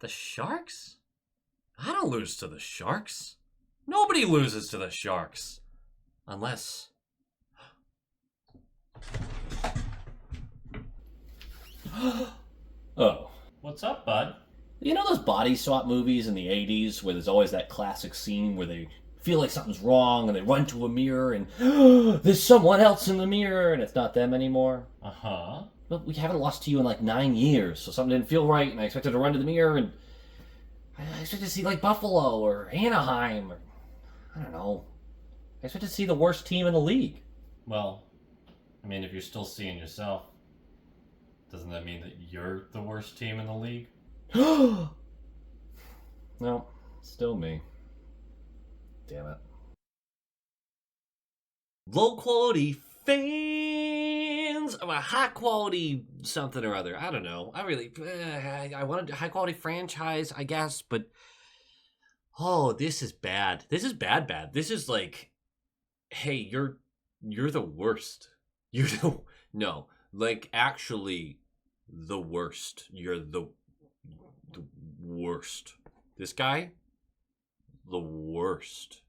The Sharks? I don't lose to the Sharks. Nobody loses to the Sharks. Unless... Oh. What's up, bud? You know those body swap movies in the 80s where there's always that classic scene where they feel like something's wrong and they run to a mirror and there's someone else in the mirror and it's not them anymore? Uh-huh. But we haven't lost to you in like 9 years, so something didn't feel right and I expected to run to the mirror and I expected to see like Buffalo or Anaheim or I don't know. I expected to see the worst team in the league. Well, I mean, if you're still seeing yourself, doesn't that mean that you're the worst team in the league? No, still me. Damn it. Low quality fans, high quality something or other. I don't know. I wanted a high quality franchise, I guess, but this is bad. This is bad. This is like, hey, you're the worst. No, like actually the worst. You're the worst. This guy, the worst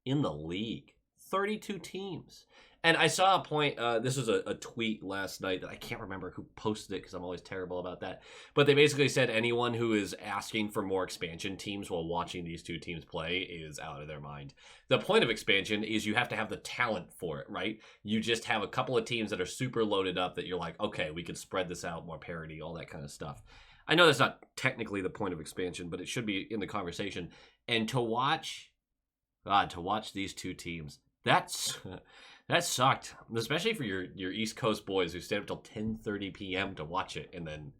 in the league. 32 teams. And I saw a point, this was a tweet last night that I can't remember who posted it because I'm always terrible about that. But they basically said anyone who is asking for more expansion teams while watching these two teams play is out of their mind. The point of expansion is you have to have the talent for it, right? You just have a couple of teams that are super loaded up that you're like, okay, we can spread this out, more parity, all that kind of stuff. I know that's not technically the point of expansion, but it should be in the conversation. And to watch these two teams, that sucked, especially for your East Coast boys who stayed up till 10:30 p.m. to watch it, and then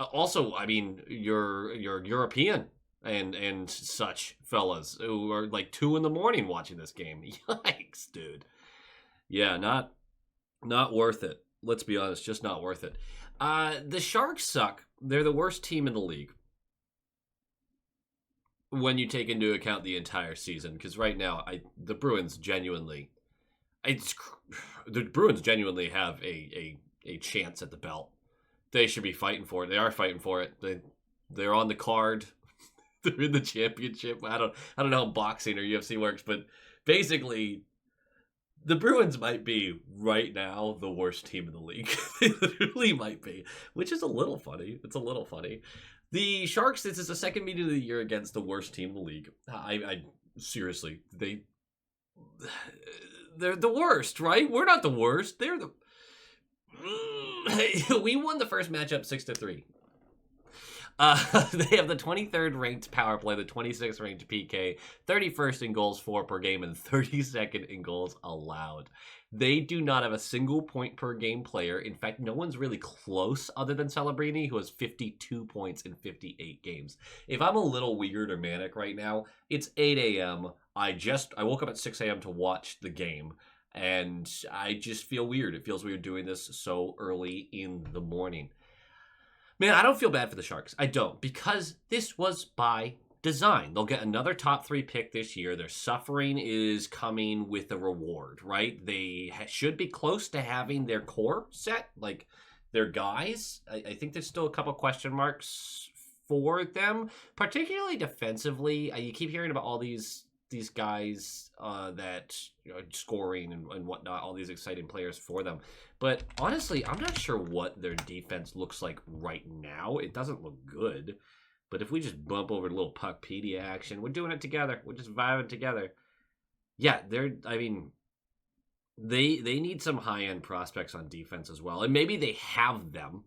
also, I mean, your European and such fellas who are like 2 a.m. watching this game. Yikes, dude. Yeah, not worth it. Let's be honest, just not worth it. The Sharks suck. They're the worst team in the league when you take into account the entire season, because right now the Bruins genuinely have a chance at the belt. They should be fighting for it. They are fighting for it. They're on the card. They're in the championship. I don't know how boxing or UFC works, but basically the Bruins might be right now the worst team in the league. They literally might be, which is a little funny. It's a little funny. The Sharks, this is the second meeting of the year against the worst team in the league. I seriously, they're the worst, right? We're not the worst. They're the... We won the first matchup 6-3. They have the 23rd ranked power play, the 26th ranked PK, 31st in goals for per game, and 32nd in goals allowed. They do not have a single point per game player. In fact, no one's really close other than Celebrini, who has 52 points in 58 games. If I'm a little weird or manic right now, it's 8 a.m. I woke up at 6 a.m. to watch the game, and I just feel weird. It feels weird doing this so early in the morning. Man, I don't feel bad for the Sharks. I don't, because this was by design. They'll get another top 3 pick this year. Their suffering is coming with a reward, right? They should be close to having their core set, like their guys. I think there's still a couple question marks for them, particularly defensively. You keep hearing about all these guys that scoring and whatnot, all these exciting players for them. But honestly, I'm not sure what their defense looks like right now. It doesn't look good. But if we just bump over to a little Puckpedia action, we're doing it together. We're just vibing together. Yeah, they need some high-end prospects on defense as well. And maybe they have them,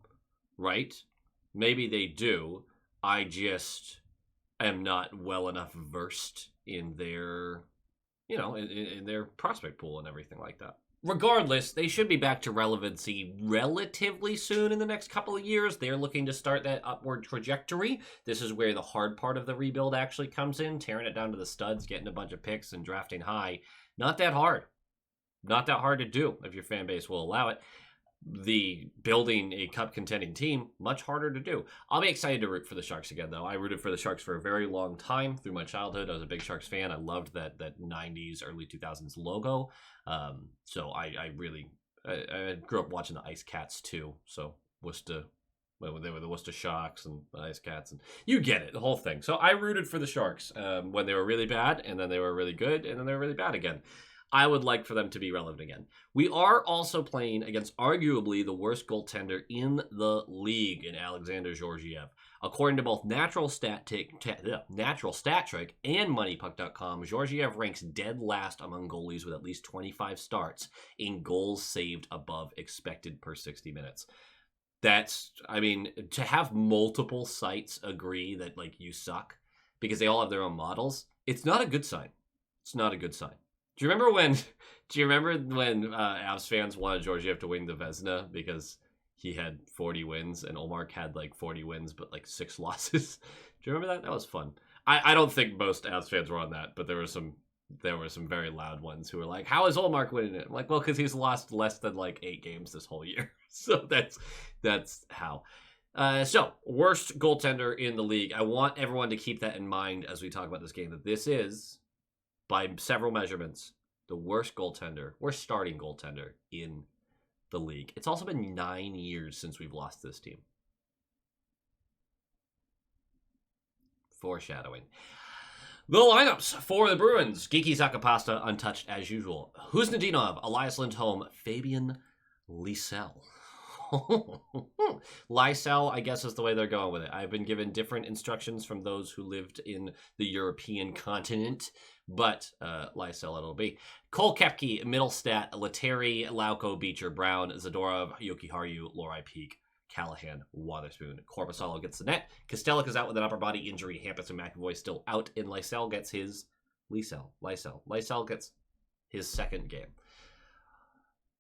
right? Maybe they do. I just am not well enough versed in their, in their prospect pool and everything like that. Regardless, they should be back to relevancy relatively soon in the next couple of years. They're looking to start that upward trajectory. This is where the hard part of the rebuild actually comes in, tearing it down to the studs, getting a bunch of picks and drafting high. Not that hard. Not that hard to do if your fan base will allow it. The building a cup contending team, much harder to do. I'll be excited to root for the Sharks again, though. I rooted for the Sharks for a very long time through my childhood. I was a big Sharks fan. I loved that 90s, early 2000s logo. So I really grew up watching the Ice Cats too. So was to when they were the Worcester Sharks and the Ice Cats, and you get it, the whole thing. So I rooted for the Sharks when they were really bad, and then they were really good, and then they were really bad again. I would like for them to be relevant again. We are also playing against arguably the worst goaltender in the league in Alexander Georgiev. According to both Natural Stat Trick and MoneyPuck.com, Georgiev ranks dead last among goalies with at least 25 starts in goals saved above expected per 60 minutes. That's, I mean, to have multiple sites agree that, like, you suck because they all have their own models, it's not a good sign. It's not a good sign. Do you remember when Avs fans wanted Georgiev to win the Vezina because he had 40 wins and Omar had like 40 wins but like 6 losses? Do you remember that? That was fun. I don't think most Avs fans were on that, but there were some very loud ones who were like, "How is Omar winning it?" I'm like, well, because he's lost less than like 8 games this whole year. So that's how. So, worst goaltender in the league. I want everyone to keep that in mind as we talk about this game, that this is, by several measurements, the worst starting goaltender in the league. It's also been 9 years since we've lost this team. Foreshadowing. The lineups for the Bruins. Geeky Zakapasta, untouched as usual. Huznadinov, Elias Lindholm, Fabian Lysell. Lysell, I guess, is the way they're going with it. I've been given different instructions from those who lived in the European continent, but Lysell it'll be. Cole Koepke, Middlestat, Laterry, Lauko, Beecher, Brown, Zadorov, Jokiharju, Lorai Peak, Callahan, Wotherspoon. Korpisalo gets the net. Kostelic is out with an upper body injury. Hampus and McAvoy still out, and Lysell gets his Lysell gets his second game.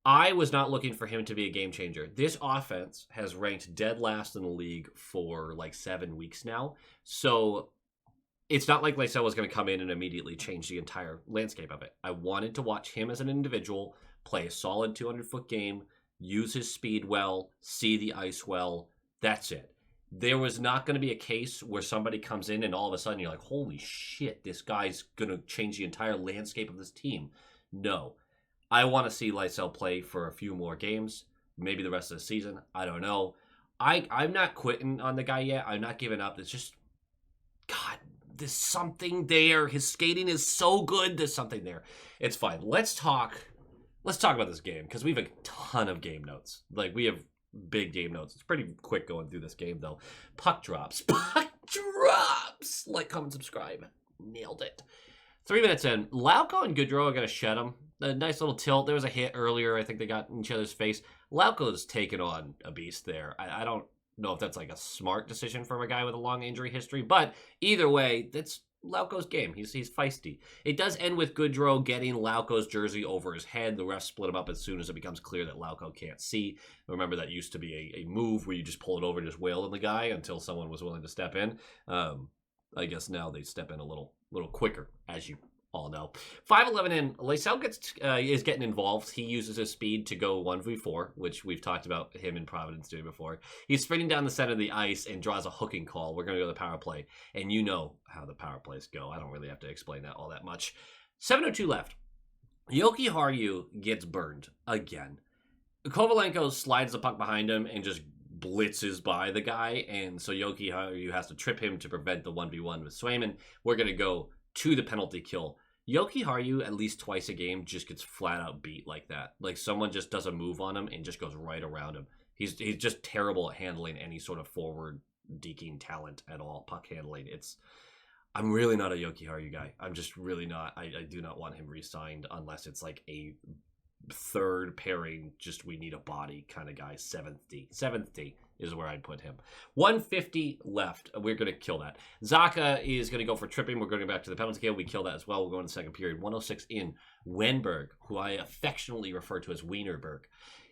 I was not looking for him to be a game changer. This offense has ranked dead last in the league for like 7 weeks now. So it's not like Lysell was going to come in and immediately change the entire landscape of it. I wanted to watch him as an individual play a solid 200-foot game, use his speed well, see the ice well. That's it. There was not going to be a case where somebody comes in and all of a sudden you're like, holy shit, this guy's going to change the entire landscape of this team. No. I want to see Lysell play for a few more games, maybe the rest of the season. I don't know. I'm not quitting on the guy yet. I'm not giving up. It's just, God, there's something there. His skating is so good. There's something there. It's fine. Let's talk about this game because we have a ton of game notes. Like, we have big game notes. It's pretty quick going through this game, though. Puck drops. Like, comment, subscribe. Nailed it. 3 minutes in, Lauko and Gaudreau are going to shed him. A nice little tilt. There was a hit earlier. I think they got in each other's face. Lauko's taken on a beast there. I don't know if that's like a smart decision from a guy with a long injury history, but either way, that's Lauko's game. He's feisty. It does end with Gaudreau getting Lauko's jersey over his head. The refs split him up as soon as it becomes clear that Lauko can't see. Remember, that used to be a move where you just pull it over and just wail on the guy until someone was willing to step in. I guess now they step in a little quicker, as you all know. 5:11 in, Lysell is getting involved. He uses his speed to go 1v4, which we've talked about him in Providence doing before. He's sprinting down the center of the ice and draws a hooking call. We're going to go to the power play, and you know how the power plays go. I don't really have to explain that all that much. 7:02 left. Jokiharju gets burned again. Kovalenko slides the puck behind him and just blitzes by the guy, and so Jokiharju has to trip him to prevent the 1v1 with Swayman. We're going to go to the penalty kill. Jokiharju, at least twice a game, just gets flat out beat like that. Like, someone just does a move on him and just goes right around him. He's just terrible at handling any sort of forward deking talent at all, puck handling. I'm really not a Jokiharju guy. I'm just really not. I do not want him re-signed unless it's like a third pairing, just we need a body kind of guy. Seventh D is where I'd put him. 150 left. We're going to kill that. Zaka is going to go for tripping. We're going to go back to the penalty kill. We kill that as well. We'll go in the second period. 106 in. Wenberg, who I affectionately refer to as Wienerberg.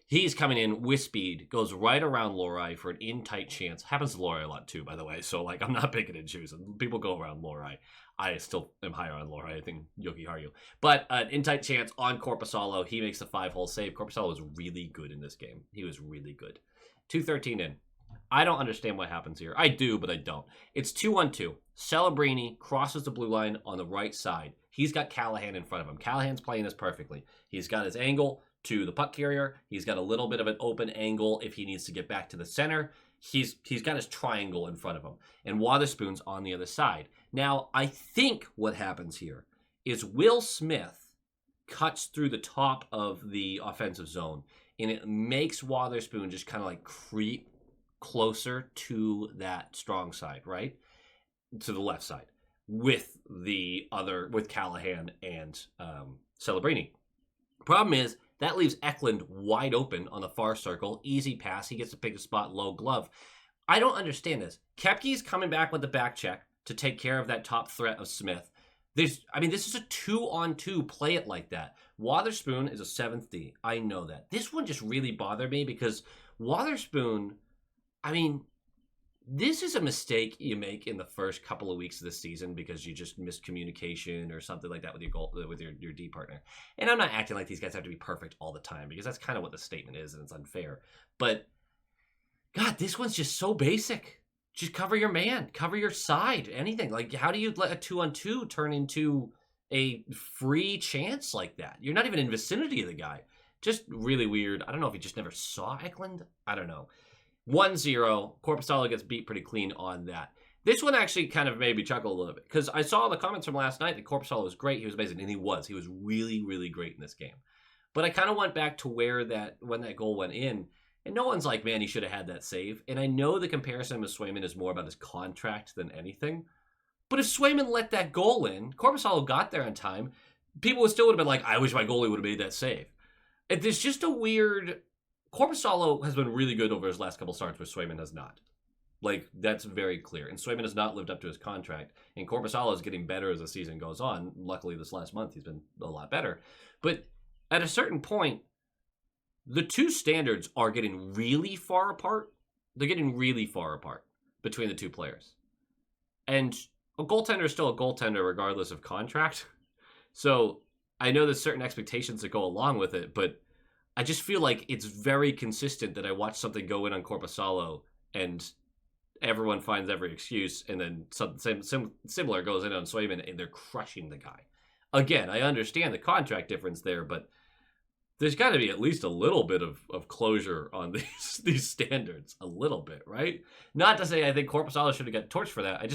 He's coming in with speed, goes right around Lorai for an in-tight chance. Happens to Lorai a lot too, by the way. So, like, I'm not picking and choosing. People go around Lorai. I still am higher on Lorai, I think, Jokiharju. But an in-tight chance on Korpisalo. He makes the 5-hole save. Korpisalo was really good in this game. He was really good. 2:13 in. I don't understand what happens here. I do, but I don't. It's 2-1-2. Celebrini crosses the blue line on the right side. He's got Callahan in front of him. Callahan's playing this perfectly. He's got his angle to the puck carrier. He's got a little bit of an open angle if he needs to get back to the center. he's got his triangle in front of him, and Wotherspoon's on the other side. Now, I think what happens here is Will Smith cuts through the top of the offensive zone, and it makes Wotherspoon just kind of like creep closer to that strong side, right? To the left side with Callahan and Celebrini. Problem is, that leaves Eklund wide open on the far circle. Easy pass. He gets to pick a spot, low glove. I don't understand this. Koepke's coming back with the back check to take care of that top threat of Smith. This is a 2-on-2. Play it like that. Wotherspoon is a 7th D. I know that. This one just really bothered me because Wotherspoon, this is a mistake you make in the first couple of weeks of the season because you just missed communication or something like that with your D partner. And I'm not acting like these guys have to be perfect all the time because that's kind of what the statement is and it's unfair. But, God, this one's just so basic. Just cover your man, cover your side, anything. Like, how do you let a 2-on-2 turn into a free chance like that? You're not even in vicinity of the guy. Just really weird. I don't know if he just never saw Eklund. I don't know. 1-0. Korpisalo gets beat pretty clean on that. This one actually kind of made me chuckle a little bit because I saw the comments from last night that Korpisalo was great. He was amazing, and he was. He was really, really great in this game. But I kind of went back to when that goal went in, and no one's like, man, he should have had that save. And I know the comparison with Swayman is more about his contract than anything. But if Swayman let that goal in, Korpisalo got there in time, people still would have been like, I wish my goalie would have made that save. There's just a weird... Korpisalo has been really good over his last couple starts, where Swayman has not. Like, that's very clear. And Swayman has not lived up to his contract. And Korpisalo is getting better as the season goes on. Luckily, this last month, he's been a lot better. But at a certain point, the two standards are getting really far apart. They're getting really far apart between the two players. And a goaltender is still a goaltender regardless of contract. So I know there's certain expectations that go along with it, but I just feel like it's very consistent that I watch something go in on Korpisalo and everyone finds every excuse, and then something similar goes in on Swayman and they're crushing the guy. Again, I understand the contract difference there, but there's got to be at least a little bit of closure on these standards. A little bit, right? Not to say I think Korpisalo should have got torched for that.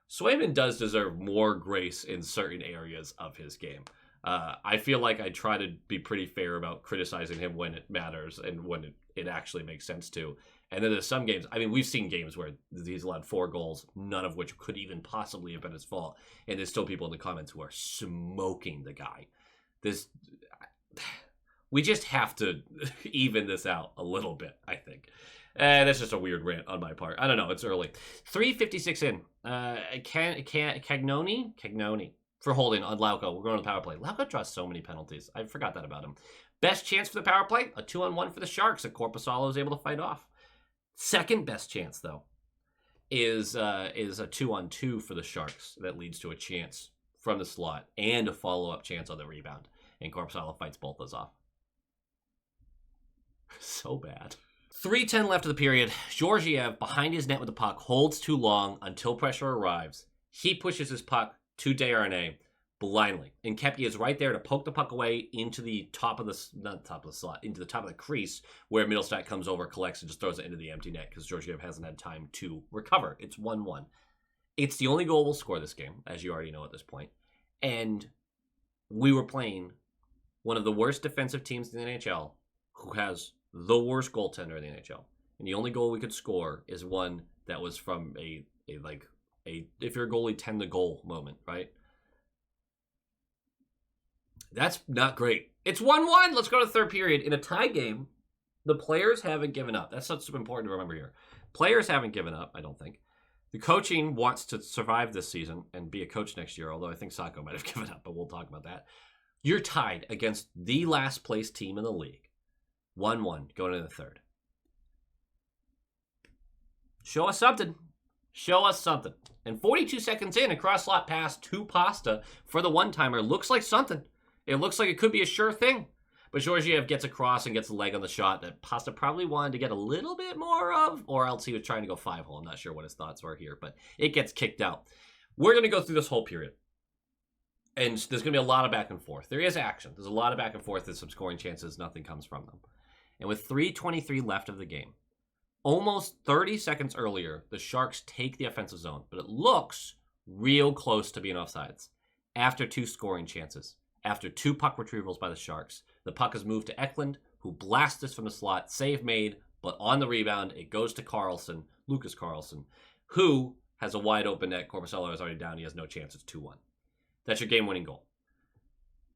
Swayman does deserve more grace in certain areas of his game. I feel like I try to be pretty fair about criticizing him when it matters and when it actually makes sense to. And then there's some games, we've seen games where he's allowed 4 goals, none of which could even possibly have been his fault. And there's still people in the comments who are smoking the guy. We just have to even this out a little bit, I think. That's just a weird rant on my part. I don't know. It's early. 3:56 in. Cagnoni for holding on Lauko. We're going to the power play. Lauko draws so many penalties. I forgot that about him. Best chance for the power play, a 2-on-1 for the Sharks that Korpisalo is able to fight off. Second best chance, though, is a 2-on-2 for the Sharks that leads to a chance from the slot and a follow-up chance on the rebound. And Korpisalo fights both those off. So bad. 3:10 left of the period. Georgiev, behind his net with the puck, holds too long until pressure arrives. He pushes his puck to Desharnais blindly. And Koepke is right there to poke the puck away into the top of the slot, into the top of the crease, where Mittelstadt comes over, collects, and just throws it into the empty net because Georgiev hasn't had time to recover. It's 1-1. It's the only goal we'll score this game, as you already know at this point. And we were playing one of the worst defensive teams in the NHL, who has the worst goaltender in the NHL. And the only goal we could score is one that was from a if you're a goalie, 10 the goal moment, right? That's not great. It's 1-1. Let's go to the third period. In a tie game, the players haven't given up. That's what's important to remember here. Players haven't given up, I don't think. The coaching wants to survive this season and be a coach next year, although I think Sacco might have given up, but we'll talk about that. You're tied against the last place team in the league. 1-1 going into the third. Show us something. Show us something. And 42 seconds in, a cross-slot pass to Pasta for the one-timer looks like something. It looks like it could be a sure thing. But Georgiev gets across and gets a leg on the shot that Pasta probably wanted to get a little bit more of, or else he was trying to go 5-hole. I'm not sure what his thoughts were here, but it gets kicked out. We're going to go through this whole period. And there's going to be a lot of back and forth. There is action. There's a lot of back and forth. There's some scoring chances. Nothing comes from them. And with 3:23 left of the game, Almost 30 seconds earlier, the Sharks take the offensive zone, but it looks real close to being offsides. After 2 scoring chances, after 2 puck retrievals by the Sharks, the puck is moved to Eklund, who blasts this from the slot, save made, but on the rebound, it goes to Karlsson, Lucas Karlsson, who has a wide open net. Korpisalo is already down. He has no chance. It's 2-1. That's your game-winning goal.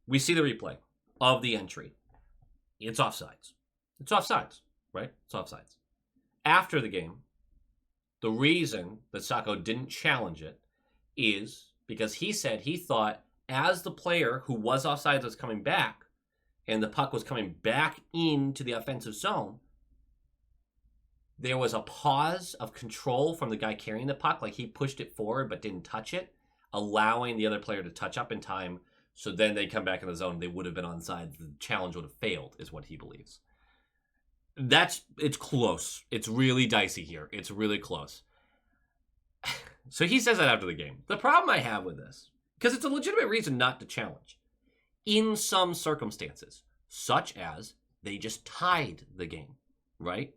We see the replay of the entry. It's offsides. It's offsides, right? It's offsides. After the game, the reason that Sacco didn't challenge it is because he said he thought as the player who was offsides was coming back and the puck was coming back into the offensive zone, there was a pause of control from the guy carrying the puck, like he pushed it forward but didn't touch it, allowing the other player to touch up in time, so then they come back in the zone, they would have been onside, the challenge would have failed, is what he believes. It's close. It's really dicey here. It's really close. So he says that after the game. The problem I have with this, because it's a legitimate reason not to challenge, in some circumstances, such as they just tied the game, right?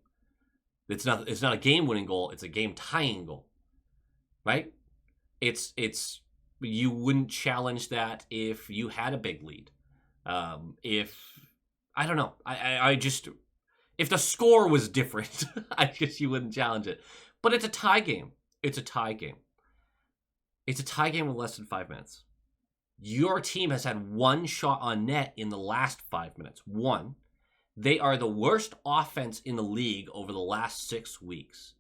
It's not a game-winning goal. It's a game-tying goal, right? It's you wouldn't challenge that if you had a big lead. If I don't know, I just if the score was different, I guess you wouldn't challenge it. But it's a tie game. It's a tie game. It's a tie game with less than 5 minutes. Your team has had 1 shot on net in the last 5 minutes. 1. They are the worst offense in the league over the last 6 weeks.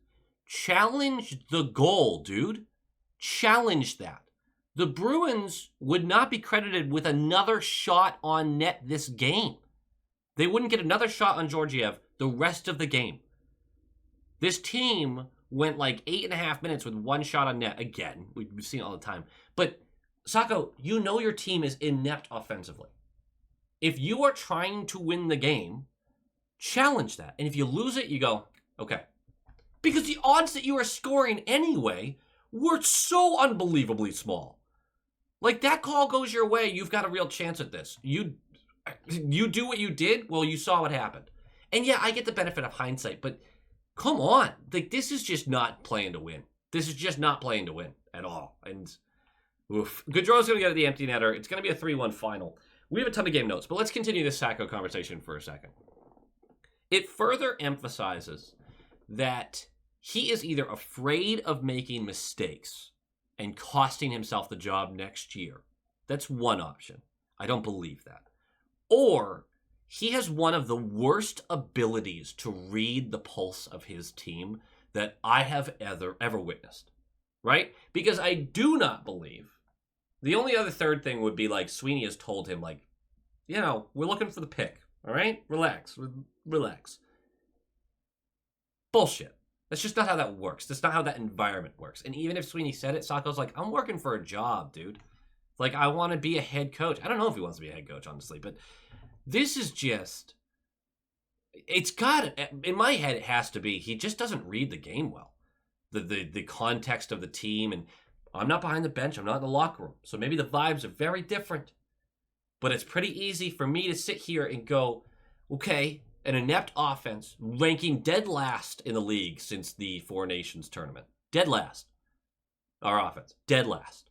Challenge the goal, dude. Challenge that. The Bruins would not be credited with another shot on net this game. They wouldn't get another shot on Georgiev the rest of the game. This team went like 8.5 minutes with 1 shot on net. Again, we've seen it all the time. But, Sacco, you know your team is inept offensively. If you are trying to win the game, challenge that. And if you lose it, you go, okay. Because the odds that you are scoring anyway were so unbelievably small. Like, that call goes your way, you've got a real chance at this. You do what you did, well, you saw what happened. And yeah, I get the benefit of hindsight, but come on. Like, this is just not playing to win. This is just not playing to win at all. And, oof. Gaudreau's going to get the empty netter. It's going to be a 3-1 final. We have a ton of game notes, but let's continue this Sacco conversation for a second. It further emphasizes that he is either afraid of making mistakes and costing himself the job next year. That's one option. I don't believe that. Or he has one of the worst abilities to read the pulse of his team that I have ever witnessed. Right? Because I do not believe. The only other third thing would be like Sweeney has told him, like, you know, we're looking for the pick. All right? Relax. Bullshit. That's just not how that works. That's not how that environment works. And even if Sweeney said it, Sacco's like, I'm working for a job, dude. Like, I want to be a head coach. I don't know if he wants to be a head coach, honestly, but this is just... It's got... In my head, it has to be, he just doesn't read the game well. The context of the team, and I'm not behind the bench, I'm not in the locker room, so maybe the vibes are very different. But it's pretty easy for me to sit here and go, okay, an inept offense, ranking dead last in the league since the Four Nations tournament. Dead last. Our offense. Dead last.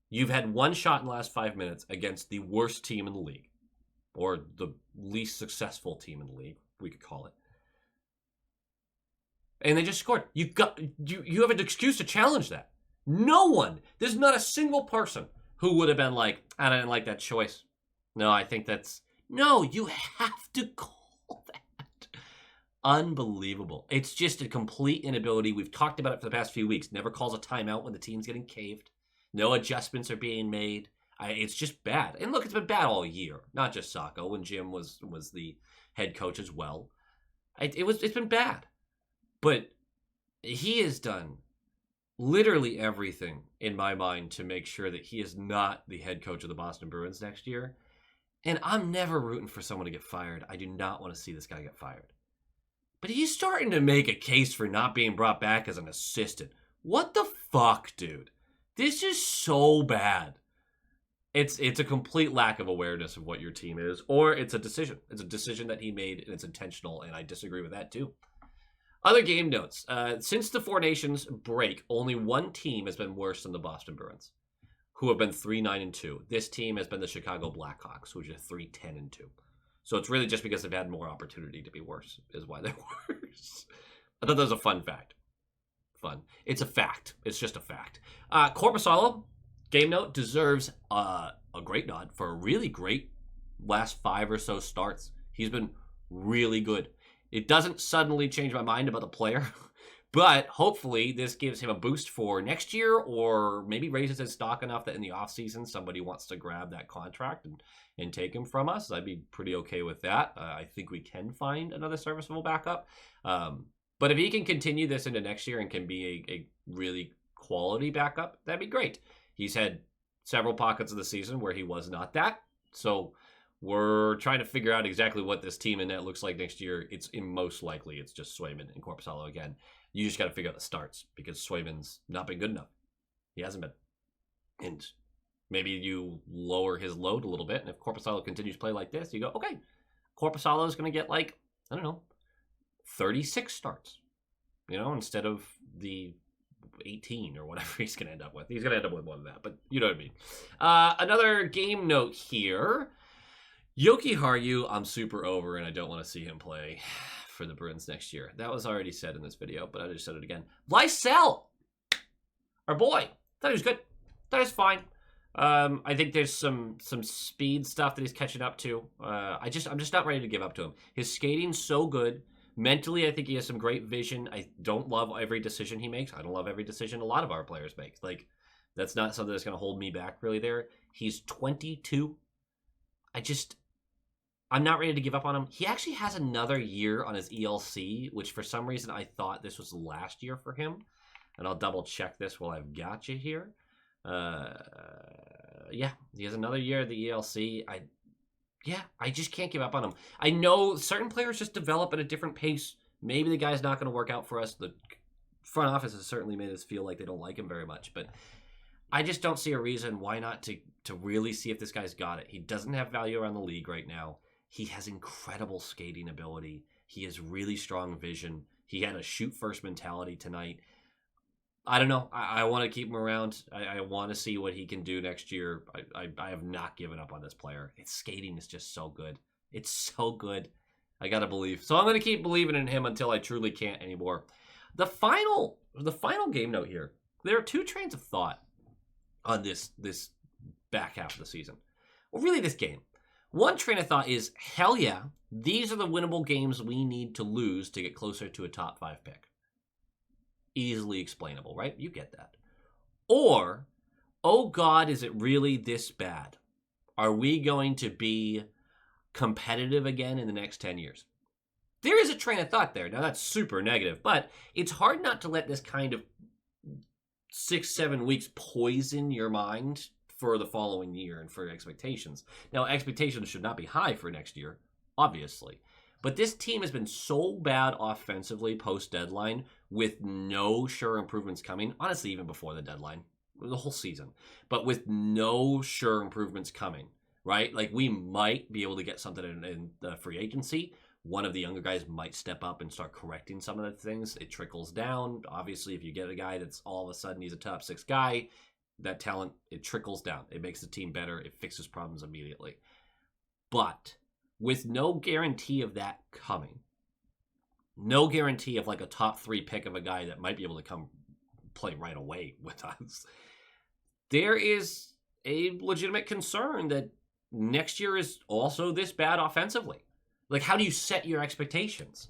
You've had 1 shot in the last 5 minutes against the worst team in the league. Or the least successful team in the league, we could call it. And they just scored. You have an excuse to challenge that. No one. There's not a single person who would have been like, I didn't like that choice. No, I think that's... No, you have to call that. Unbelievable. It's just a complete inability. We've talked about it for the past few weeks. Never calls a timeout when the team's getting caved. No adjustments are being made. It's just bad. And look, it's been bad all year. Not just Sacco, when Jim was the head coach as well. It's been bad. But he has done literally everything in my mind to make sure that he is not the head coach of the Boston Bruins next year. And I'm never rooting for someone to get fired. I do not want to see this guy get fired. But he's starting to make a case for not being brought back as an assistant. What the fuck, dude? This is so bad. It's a complete lack of awareness of what your team is, or it's a decision. It's a decision that he made, and it's intentional, and I disagree with that too. Other game notes. Since the Four Nations break, only one team has been worse than the Boston Bruins, who have been 3-9-2. This team has been the Chicago Blackhawks, which are 3-10-2. So it's really just because they've had more opportunity to be worse is why they're worse. I thought that was a fun fact. Fun. It's a fact. It's just a fact. Korpisalo, game note, deserves a great nod for a really great last 5 or so starts. He's been really good. It doesn't suddenly change my mind about the player, but hopefully this gives him a boost for next year, or maybe raises his stock enough that in the offseason somebody wants to grab that contract and take him from us. I'd be pretty okay with that. I think we can find another serviceable backup. But if he can continue this into next year and can be a really quality backup, that'd be great. He's had several pockets of the season where he was not that. So we're trying to figure out exactly what this team in net looks like next year. It's most likely it's just Swayman and Korpisalo again. You just got to figure out the starts because Swayman's not been good enough. He hasn't been. And maybe you lower his load a little bit. And if Korpisalo continues to play like this, you go, okay, Korpisalo is going to get 36 starts, instead of the 18 or whatever he's going to end up with. He's going to end up with more than that, but you know what I mean. Another game note here. Yoki Haru, I'm super over, and I don't want to see him play for the Bruins next year. That was already said in this video, but I just said it again. Lysell, our boy, thought he was good. Thought he was fine. I think there's some speed stuff that he's catching up to. I'm just not ready to give up to him. His skating's so good. Mentally, I think he has some great vision. I don't love every decision he makes. I don't love every decision a lot of our players make. That's not something that's going to hold me back really there. He's 22. I'm not ready to give up on him. He actually has another year on his ELC, which for some reason I thought this was last year for him. And I'll double check this while I've got you here. Yeah, he has another year of the ELC. I just can't give up on him. I know certain players just develop at a different pace. Maybe the guy's not going to work out for us. The front office has certainly made us feel like they don't like him very much. But I just don't see a reason why not to really see if this guy's got it. He doesn't have value around the league right now. He has incredible skating ability. He has really strong vision. He had a shoot-first mentality tonight. I don't know. I want to keep him around. I want to see what he can do next year. I have not given up on this player. His skating is just so good. It's so good. I got to believe. So I'm going to keep believing in him until I truly can't anymore. The final game note here. There are two trains of thought on this back half of the season. Well, really this game. One train of thought is, hell yeah, these are the winnable games we need to lose to get closer to a top 5 pick. Easily explainable, right? You get that. Or, oh God, is it really this bad? Are we going to be competitive again in the next 10 years? There is a train of thought there. Now, that's super negative, but it's hard not to let this kind of 6-7 weeks poison your mind for the following year and for expectations. Now, expectations should not be high for next year, obviously. But this team has been so bad offensively post-deadline with no sure improvements coming. Honestly, even before the deadline, the whole season. But with no sure improvements coming, right? We might be able to get something in the free agency. One of the younger guys might step up and start correcting some of the things. It trickles down. Obviously, if you get a guy that's all of a sudden he's a top 6 guy, that talent, it trickles down. It makes the team better. It fixes problems immediately. But with no guarantee of that coming, no guarantee of a top 3 pick of a guy that might be able to come play right away with us, there is a legitimate concern that next year is also this bad offensively. How do you set your expectations?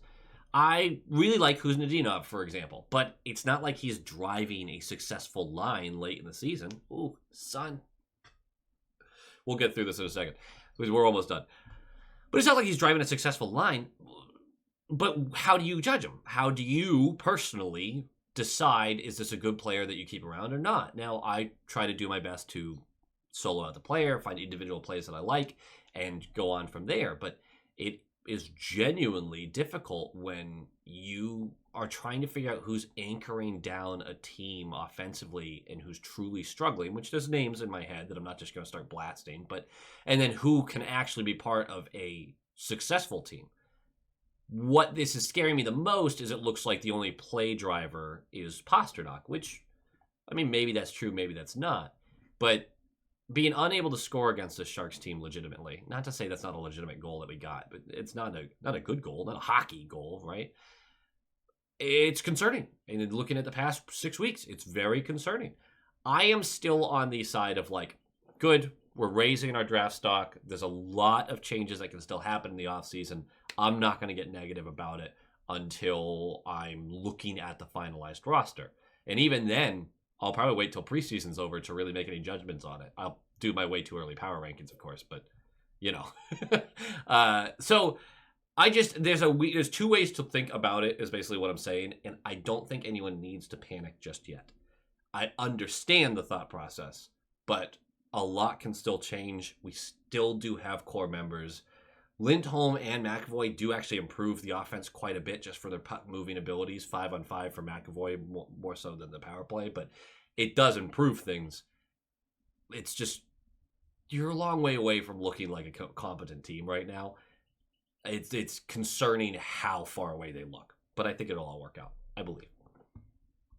I really like Kuznetsov, for example, but it's not like he's driving a successful line late in the season. Ooh, son. We'll get through this in a second because we're almost done. But it's not like he's driving a successful line. But how do you judge him? How do you personally decide, is this a good player that you keep around or not? Now, I try to do my best to solo out the player, find individual plays that I like, and go on from there. But it is genuinely difficult when you are trying to figure out who's anchoring down a team offensively and who's truly struggling, which there's names in my head that I'm not just going to start blasting, and then who can actually be part of a successful team. What this is scaring me the most is it looks like the only play driver is Pasternak, which, I mean, maybe that's true, maybe that's not. But being unable to score against the Sharks team legitimately, not to say that's not a legitimate goal that we got, but it's not a good goal, not a hockey goal, right? It's concerning. And looking at the past 6 weeks, it's very concerning. I am still on the side of like, good, we're raising our draft stock. There's a lot of changes that can still happen in the offseason. I'm not going to get negative about it until I'm looking at the finalized roster. And even then, I'll probably wait till preseason's over to really make any judgments on it. I'll do my way too early power rankings, of course, but you know. So I just there's two ways to think about it is basically what I'm saying, and I don't think anyone needs to panic just yet. I understand the thought process, but a lot can still change. We still do have core members. Lindholm and McAvoy do actually improve the offense quite a bit just for their puck moving abilities, 5-on-5 for McAvoy, more so than the power play, but it does improve things. It's just, you're a long way away from looking like a competent team right now. It's concerning how far away they look, but I think it'll all work out. I believe.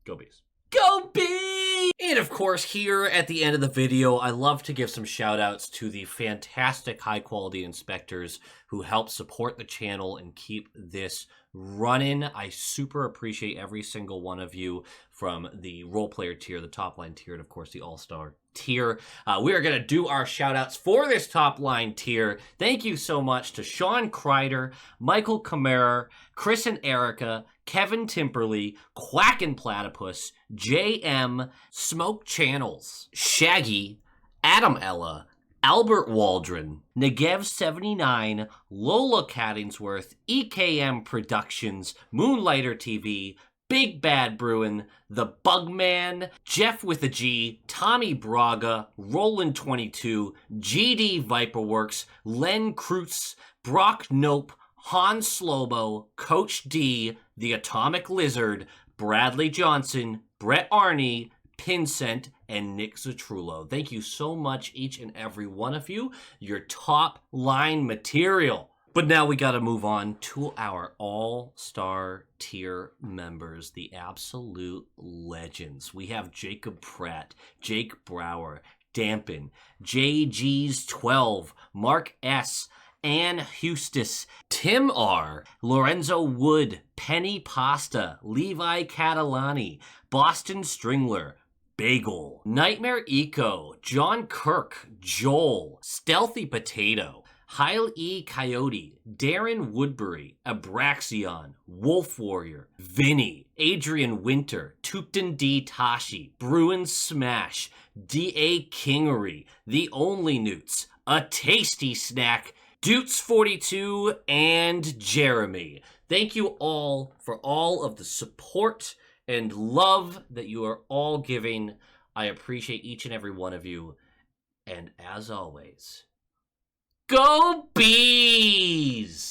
Go Bees. Go Bees! And of course, here at the end of the video, I love to give some shout outs to the fantastic high quality inspectors who help support the channel and keep this running. I super appreciate every single one of you, from the role player tier, the top line tier, and of course the all-star tier. We are going to do our shout outs for this top line tier. Thank you so much to Sean Kreider, Michael Kammerer, Chris and Erica, Kevin Timperley, Quackin' Platypus, JM, Smoke Channels, Shaggy, Adam Ella, Albert Waldron, Negev79, Lola Cattingsworth, EKM Productions, Moonlighter TV, Big Bad Bruin, The Bugman, Jeff with a G, Tommy Braga, Roland22, GD Viperworks, Len Krutz, Brock Nope, Han Slobo, Coach D, The Atomic Lizard, Bradley Johnson, Brett Arney, Pincent, and Nick Zatrullo. Thank you so much, each and every one of you. Your top line material. But now we got to move on to our all-star tier members, the absolute legends. We have Jacob Pratt, Jake Brower, Dampen, JG's 12, Mark S., Ann Hustis, Tim R., Lorenzo Wood, Penny Pasta, Levi Catalani, Boston Stringler, Bagel, Nightmare Eco, John Kirk, Joel, Stealthy Potato, Heil E. Coyote, Darren Woodbury, Abraxion, Wolf Warrior, Vinny, Adrian Winter, Tupton D. Tashi, Bruin Smash, D.A. Kingery, The Only Newts, A Tasty Snack, Dutes42, and Jeremy. Thank you all for all of the support and love that you are all giving. I appreciate each and every one of you. And as always, Go Bees!